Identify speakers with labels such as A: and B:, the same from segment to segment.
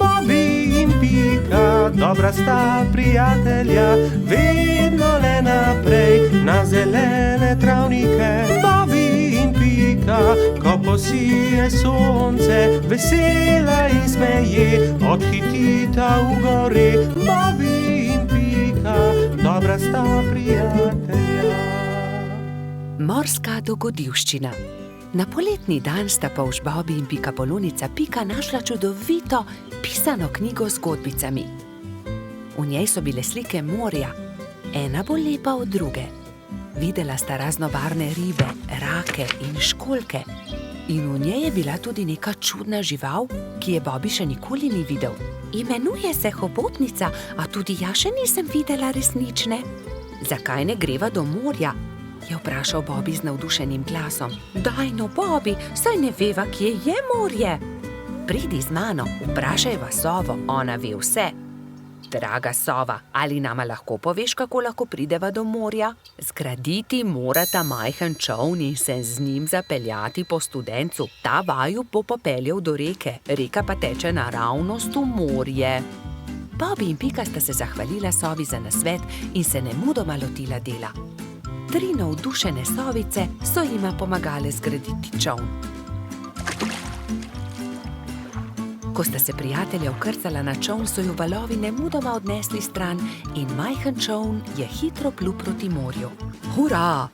A: Bobby in Pika, dobra sta prijatelja, vedno le naprej na zelene travnike. Bobby in Pika, ko posije sonce, vesela in smeje, odhitita v gori. Bobby in Pika, dobra sta prijatelja.
B: Morska dogodivščina. Na poletni dan sta polž Bobby in Pikapolonica Pika našla čudovito pisano knjigo z zgodbicami. V njej so bile slike morja, ena bolj lepa od druge. Videla sta raznobarvne ribe, rake in školjke. In v njej je bila tudi neka čudna žival, ki je Bobby še nikoli ni videl. Imenuje se hobotnica, a tudi jaz še nisem videla resnične. Zakaj ne greva do morja? Je vprašal Bobby z navdušenim glasom. Daj no, Bobby, saj ne veva, kje je morje. Pridi z mano, vprašajva sovo, ona ve vse. Draga sova, ali nama lahko poveš, kako lahko prideva do morja? Zgraditi morata majhen čoln in se z njim zapeljati po studencu. Ta vaju bo popeljal do reke, reka pa teče naravnost v morje. Bobby in Pika sta se zahvalila sovi za nasvet in se nemudoma lotila dela. 3 navdušene sovice so jima pomagale zgraditi čoln. Ko sta se prijatelja vkrcala na čoln, so ju valovi nemudoma odnesli stran in majhen čoln je hitro plul proti morju. Hurra,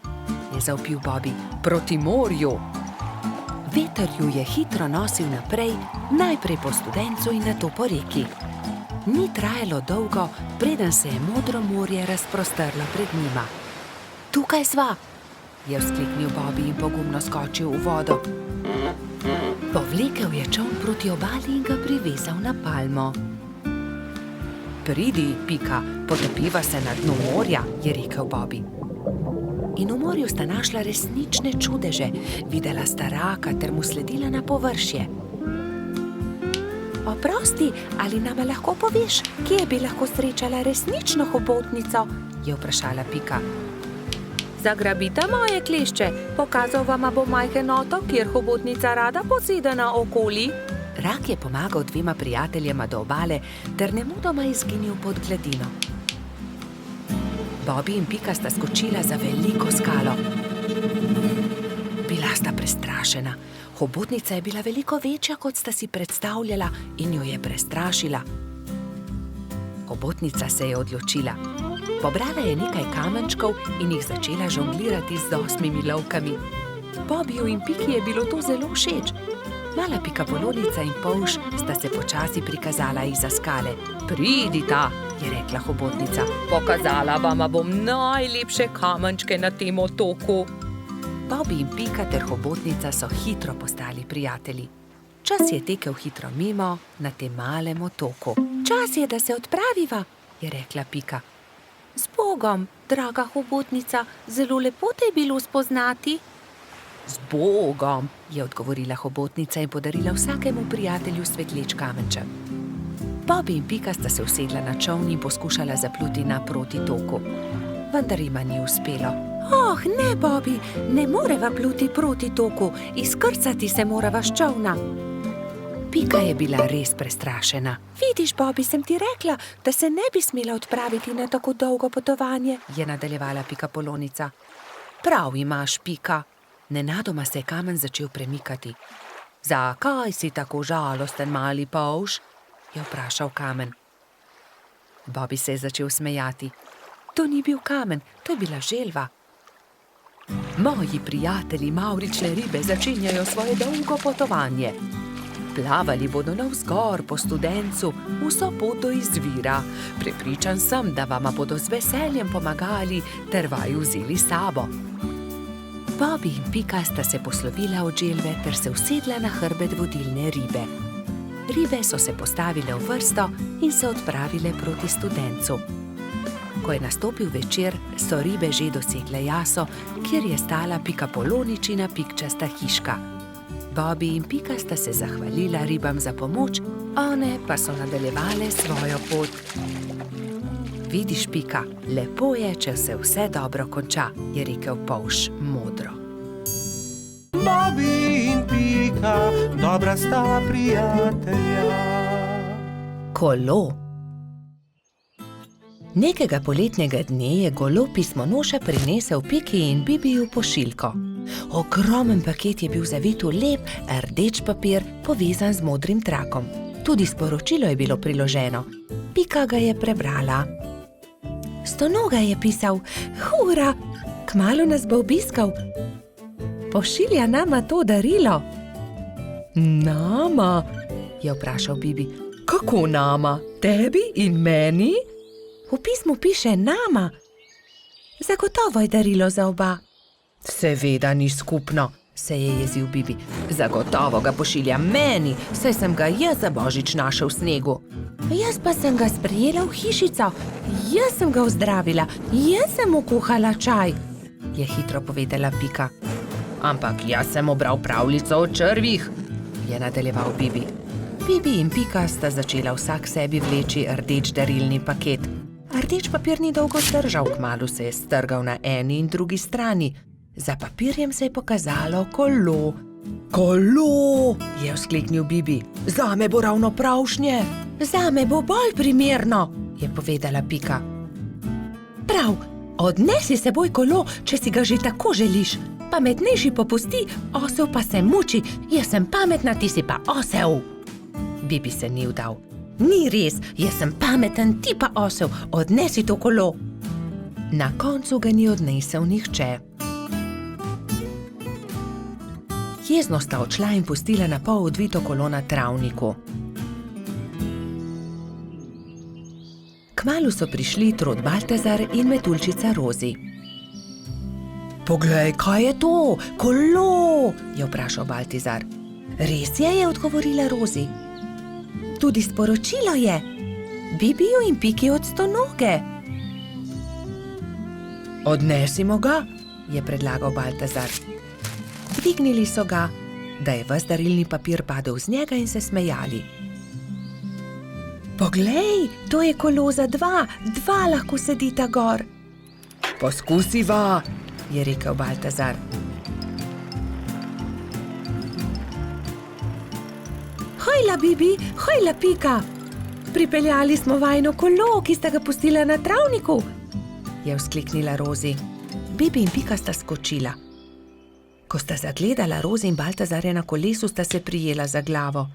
B: je zavpil Bobby, proti morju! Veter ju je hitro nosil naprej, najprej po studencu in nato po reki. Ni trajalo dolgo, preden se je modro morje razprostrlo pred njima. Tukaj sva, je vzkliknil Bobby in pogumno skočil v vodo. Povlekel je čoln proti obali in ga privezal na palmo. Pridi, Pika, potopiva se na dnu morja, je rekel Bobby. In v morju sta našla resnične čudeže, videla sta raka ter mu sledila na površje. Oprosti, ali nama lahko poveš, kje bi lahko srečala resnično hobotnico? Je vprašala Pika. Zagrabita moje klešče, pokazal vama bo majhen otok, kjer hobotnica rada posede naokoli. Rak je pomagal 2 prijateljema do obale ter nemudoma izginil pod gladino. Bobby in Pika sta skočila za veliko skalo. Bila sta prestrašena. Hobotnica je bila veliko večja, kot sta si predstavljala, in jo je prestrašila. Hobotnica se je odločila. Pobrala je nekaj kamenčkov in jih začela žonglirati z 8 lovkami. Bobbyju in Piki je bilo to zelo všeč. Mala Pikapolonica in polž sta se počasi prikazala izza skale. Pridita, je rekla hobotnica. Pokazala vama bom najlepše kamenčke na tem otoku. Bobby in Pika ter hobotnica so hitro postali prijatelji. Čas je tekel hitro mimo na tem malem otoku. Čas je, da se odpraviva, je rekla Pika. Z Bogom, draga hobotnica, zelo lepo te je bilo spoznati. Z Bogom, je odgovorila hobotnica in podarila vsakemu prijatelju svetleč kamenček. Bobby in Pika sta se usedla na čoln in poskušala zapluti naproti toku. Vendar jima ni uspelo. Oh, ne, Bobby, ne moreva pluti proti toku, izkrcati se morava s čolna. Pika je bila res prestrašena. Vidiš, Bobby, sem ti rekla, da se ne bi smela odpraviti na tako dolgo potovanje, je nadaljevala Pikapolonica. Prav imaš, Pika. Nenadoma se je kamen začel premikati. Zakaj si tako žalosten, mali polž? Je vprašal kamen. Bobby se je začel smejati. To ni bil kamen, to je bila želva. Moji prijatelji mavrične ribe začenjajo svoje dolgo potovanje. Plavali bodo navzgor po studencu, vso pot do izvira. Prepričan sem, da vama bodo z veseljem pomagali ter vaju vzeli s sabo. Bobby in Pika sta se poslovila od želve ter se usedla na hrbet vodilne ribe. Ribe so se postavile v vrsto in se odpravile proti studencu. Ko je nastopil večer, so ribe že dosegle jaso, kjer je stala Pikapoloničina pikčasta hiška. Bobby in Pika sta se zahvalila ribam za pomoč, one pa so nadaljevale svojo pot. Vidiš, Pika, lepo je, če se vse dobro konča, je rekel polž modro.
A: Bobby in Pika, dobra sta prijatelja.
B: Kolo. Nekega poletnega dne je golob pismonoša prinesel Piki in Bibiju pošiljko. Ogromen paket je bil zavit v lep, rdeč papir, povezan z modrim trakom. Tudi sporočilo je bilo priloženo. Pika ga je prebrala. Stonoga je pisal: "Hura, kmalu nas bo obiskal. Pošilja nama to darilo." "Nama?" je vprašal Bibi. "Kako nama? Tebi in meni?" "V pismu piše nama. Zagotovo je darilo za oba." "Seveda ni skupno," se je jezil Bibi. "Zagotovo ga pošilja meni, saj sem ga jaz za božič našel v snegu." "Jaz pa sem ga sprejela v hišico, jaz sem ga ozdravila, jaz sem mu kuhala čaj," je hitro povedala Pika. "Ampak jaz sem obral pravljico o črvih," je nadaljeval Bibi. Bibi in Pika sta začela vsak sebi vleči rdeč darilni paket. Rdeč papir ni dolgo zdržal, kmalu se je strgal na eni in drugi strani. Za papirjem se je pokazalo kolo. "Kolo!" je vzkliknil Bibi. "Zame bo ravno pravšnje." "Zame bo bolj primerno," je povedala Pika. "Prav, odnesi s seboj kolo, če si ga že tako želiš. Pametnejši popusti, osel pa se muči. Jaz sem pametna, ti si pa osel." Bibi se ni vdal. "Ni res, jaz sem pameten, ti pa osel. Odnesi to kolo." Na koncu ga ni odnesel nihče. Jezno sta odšla in pustila na pol odvito kolo na travniku. Kmalu so prišli Trod Baltazar in Metuljčica Rozi. "Poglej, kaj je to? Kolo!" je vprašal Baltazar. "Res je," odgovorila Rozi. "Tudi sporočilo je. Bibiju in Piki od Stonoge." "Odnesimo ga," je predlagal Baltazar. Dvignili so ga, da je ves darilni papir padel z njega in se smejali. "Poglej, to je kolo za dva lahko sedita gor." "Poskusiva," je rekel Baltazar. "Hojla, Bibi, hojla, Pika. Pripeljali smo vajino kolo, ki sta ga pustila na travniku," je vzkliknila Rozi. Bibi in Pika sta skočila. Ko sta zagledala Rozi in Baltazarja na kolesu, sta se prijela za glavo.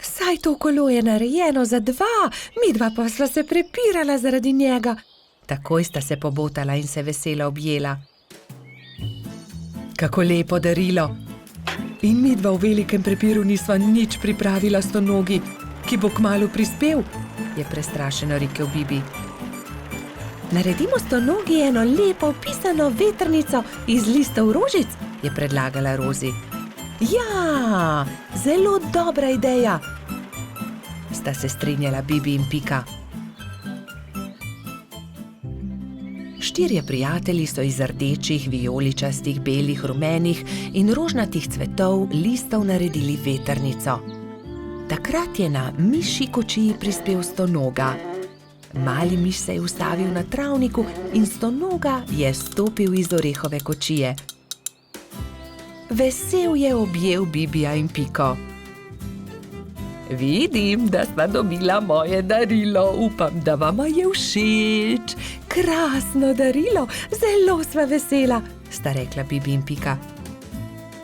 B: "Saj to kolo je narejeno za dva, midva pa sva se prepirala zaradi njega." Takoj sta se pobotala in se veselo objela. "Kako lepo darilo. In midva v velikem prepiru nisva nič pripravila Stonogi, ki bo kmalu prispel," je prestrašeno rekel Bibi. "Naredimo Stonogi eno lepo pisano vetrnico iz listov rožic," je predlagala Rozi. "Ja, zelo dobra ideja," sta se strinjala Bibi in Pika. Štirje prijatelji so iz rdečih, vijoličastih, belih, rumenih in rožnatih cvetov listov naredili vetrnico. Takrat je na mišji kočiji prispel Stonoga. Mali miš se je ustavil na travniku in Stonoga je stopil iz orehove kočije. Vesel je objel Bibija in Piko. "Vidim, da sva dobila moje darilo. Upam, da vama je všeč. Krasno darilo, zelo sva vesela," sta rekla Bibi in Pika.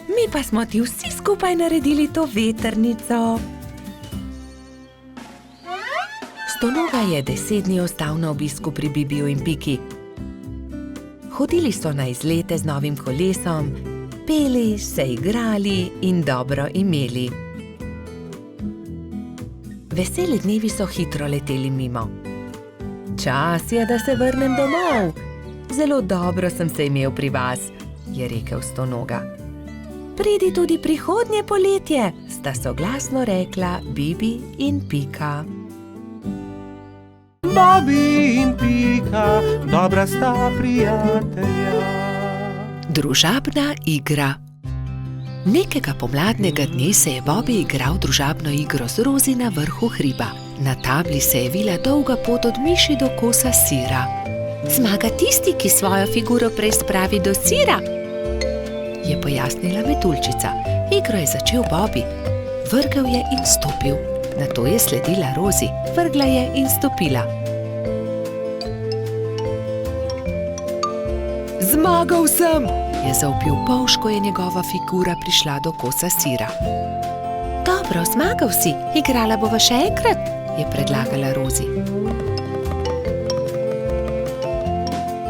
B: "Mi pa smo ti vsi skupaj naredili to vetrnico." Stonoga je 10 dni ostal na obisku pri Bibiju in Piki. Hodili so na izlete z novim kolesom, peli, se igrali in dobro imeli. Veseli dnevi so hitro leteli mimo. "Čas je, da se vrnem domov. Zelo dobro sem se imel pri vas," je rekel Stonoga. "Pridi tudi prihodnje poletje," sta soglasno rekla Bibi in Pika.
A: Bobi in Pika, dobra sta prijatelja.
B: Družabna igra. Nekega pomladnega dne se je Bobi igral družabno igro z Rozi na vrhu hriba. Na tabli se je vila dolga pot od miši do kosa sira. "Zmaga tisti, ki svojo figuro prej spravi do sira," je pojasnila Metuljčica. Igro je začel Bobi. Vrgel je in stopil. Nato je sledila Rozi, vrgla je in stopila. Zmagal sem, je zavpil polž, ko je njegova figura prišla do kosa sira. Dobro, zmagal si, igrala bova še enkrat, je predlagala Rozi.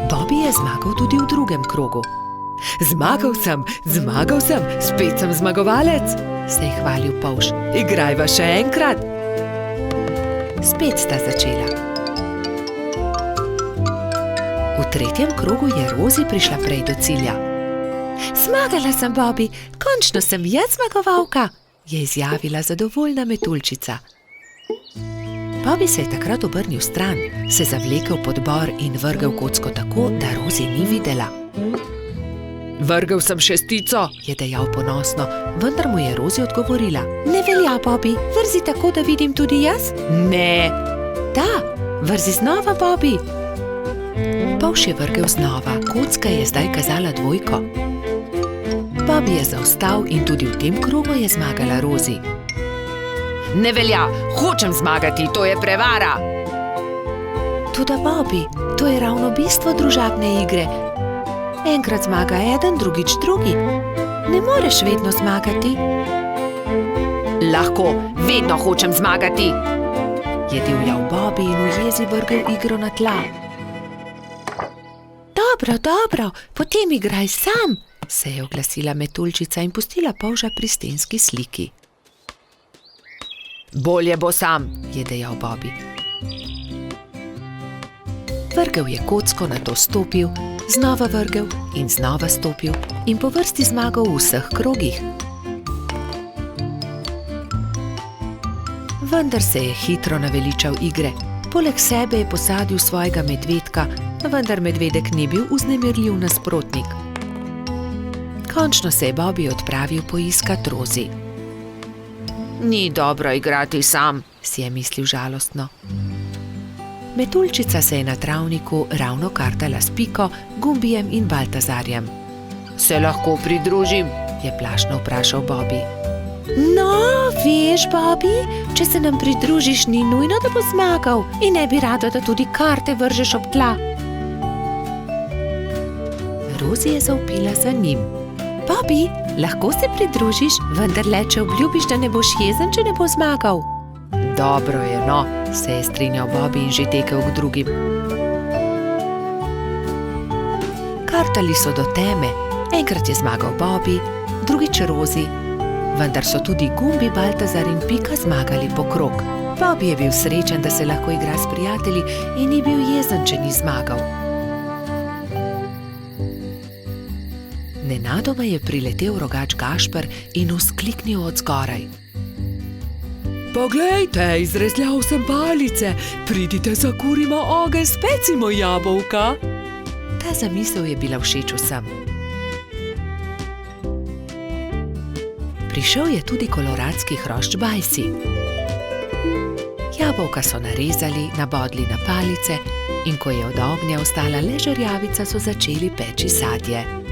B: Bobby je zmagal tudi v drugem krogu. Zmagal sem, spet sem zmagovalec, se je hvalil polž. Igrajva še enkrat. Spet sta začela. V tretjem krogu je Rozi prišla prej do cilja. Zmagala sem, Bobby, končno sem jaz zmagovalka, je izjavila zadovoljna metuljčica. Bobby se je takrat obrnil stran, se zavlekel pod bor in vrgel kocko tako, da Rozi ni videla. Vrgel sem 6, je dejal ponosno, vendar mu je Rozi odgovorila. Ne velja, Bobby, vrzi tako, da vidim tudi jaz? Ne. Da, vrzi znova, Bobby. Polž je vrgel znova, kocka je zdaj kazala 2. Bobby je zaostal in tudi v tem krogu je zmagala Rozi. Ne velja, hočem zmagati, to je prevara. Toda Bobby, to je ravno bistvo družabne igre. Enkrat zmaga eden, drugič drugi. Ne moreš vedno zmagati. Lahko, vedno hočem zmagati, je divjal Bobby in v jezi vrgel igro na tla. Dobro, potem igraj sam, se je oglasila metuljčica in pustila polža pri stenski sliki. Bolje bo sam, je dejal Bobby. Vrgel je kocko, nato stopil, znova vrgel in znova stopil in po vrsti zmagal v vseh krogih. Vendar se je hitro naveličal igre. Poleg sebe je posadil svojega medvedka, vendar medvedek ni bil vznemirljiv nasprotnik. Končno se je Bobby odpravil poiskat Rozi. Ni dobro igrati sam, si je mislil žalostno. Metuljčica se je na travniku ravno kartala s Piko, Gumbijem in Baltazarjem. Se lahko pridružim, je plašno vprašal Bobby. No, veš, Bobby, če se nam pridružiš, ni nujno, da bo zmagal in ne bi rada, da tudi karte vržeš ob tla. Rozi je zavpila za njim. Bobby, lahko se pridružiš, vendar le, če obljubiš, da ne boš jezen, če ne bo zmagal. Dobro je, no, se je strinjal Bobby in že tekel k drugim. Kartali so do teme, enkrat je zmagal Bobby, drugič Rozi, vendar so tudi Gumbi, Baltazar in Pika zmagali po krog. Bobby je bil srečen, da se lahko igra s prijatelji in ni bil jezen, če ni zmagal. Nenadoma je priletel rogač Gašper in vzkliknil od zgoraj. Poglejte, izrezljal sem palice, pridite, zakurimo ogenj, specimo jabolka. Ta zamisel je bila všeč vsem. Prišel je tudi koloradski hrošč Bajsi. Jabolka so narezali, nabodli na palice in ko je od ognja ostala le žerjavica, so začeli peči sadje.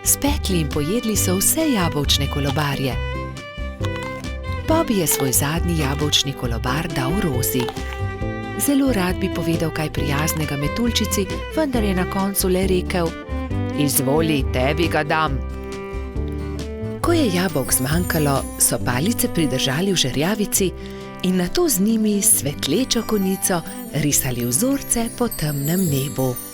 B: Spekli in pojedli so vse jabolčne kolobarje. Bobby je svoj zadnji jabolčni kolobar dal Rozi. Zelo rad bi povedal kaj prijaznega metuljčici, vendar je na koncu le rekel: Izvoli, tebi ga dam. Ko je jabolk zmanjkalo, so palice pridržali v žerjavici in nato z njimi s svetlečo konico risali vzorce po temnem nebu.